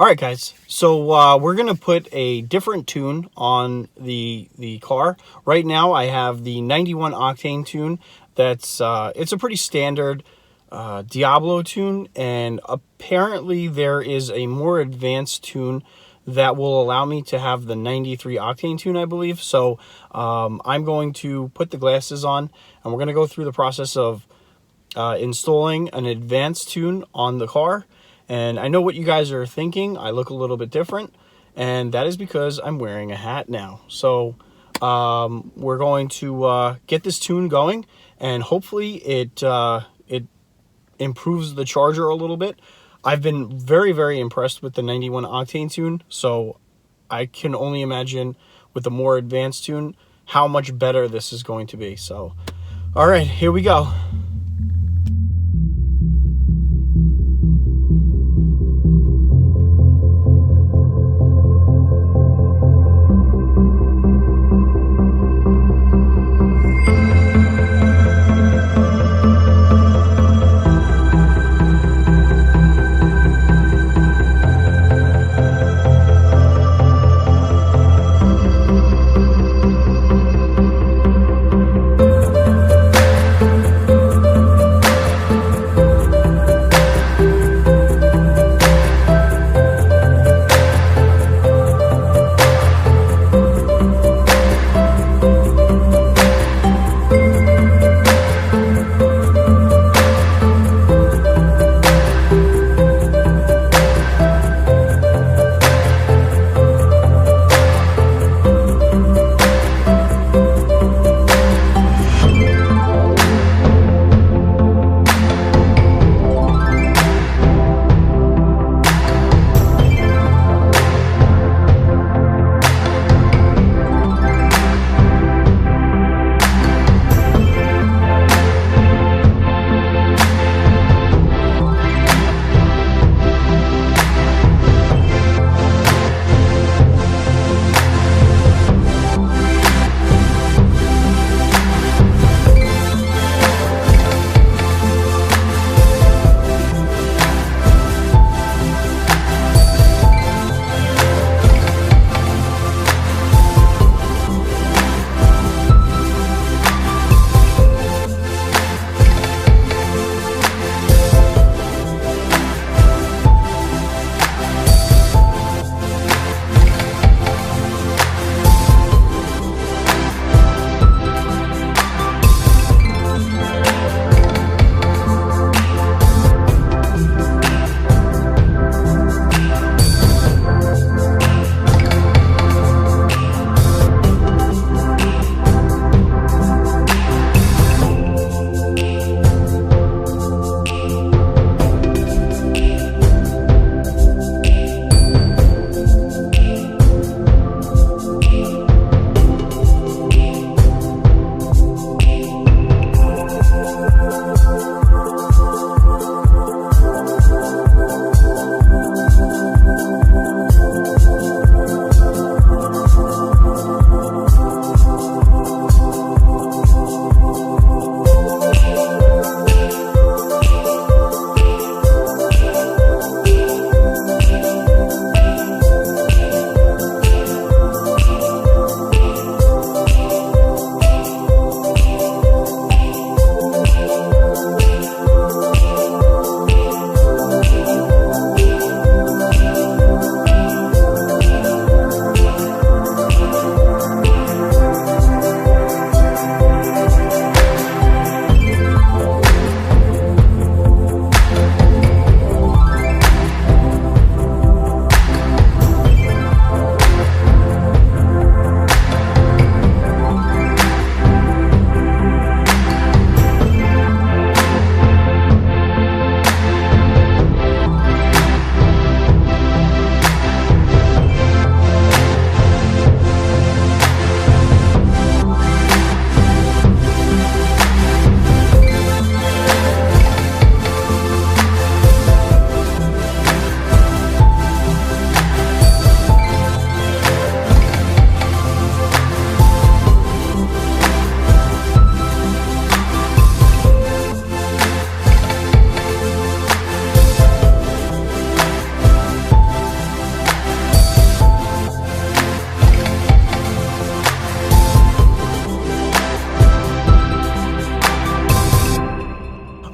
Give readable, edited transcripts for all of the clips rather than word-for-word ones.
All right, guys. So we're gonna put a different tune on the car. Right now, I have the 91 octane tune. That's it's a pretty standard Diablo tune, and apparently there is a more advanced tune that will allow me to have the 93 octane tune, I believe. So I'm going to put the glasses on, and we're gonna go through the process of installing an advanced tune on the car. And I know what you guys are thinking. I look a little bit different, and that is because I'm wearing a hat now. So we're going to get this tune going, and hopefully it improves the charger a little bit. I've been very, very impressed with the 91 octane tune, so I can only imagine with the more advanced tune how much better this is going to be. So, all right, here we go.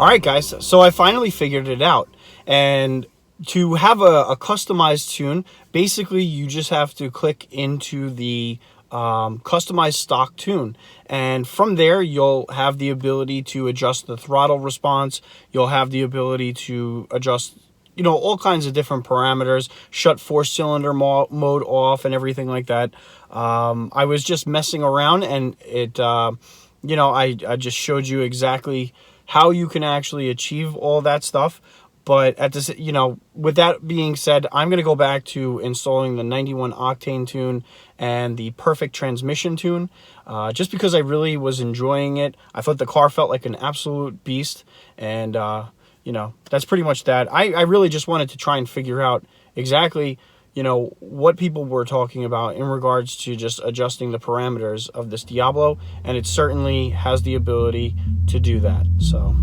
All right, guys, so I finally figured it out. And to have a customized tune, basically you just have to click into the customized stock tune. And from there, you'll have the ability to adjust the throttle response. You'll have the ability to adjust, you know, all kinds of different parameters, shut four-cylinder mode off and everything like that. I was just messing around, and it, you know, I just showed you exactly how you can actually achieve all that stuff. But at this, you know, with that being said, I'm going to go back to installing the 91 octane tune and the perfect transmission tune, just because I really was enjoying it. I thought the car felt like an absolute beast, and you know, that's pretty much that. I really just wanted to try and figure out exactly, you know, what people were talking about in regards to just adjusting the parameters of this Diablo, and it certainly has the ability to do that. So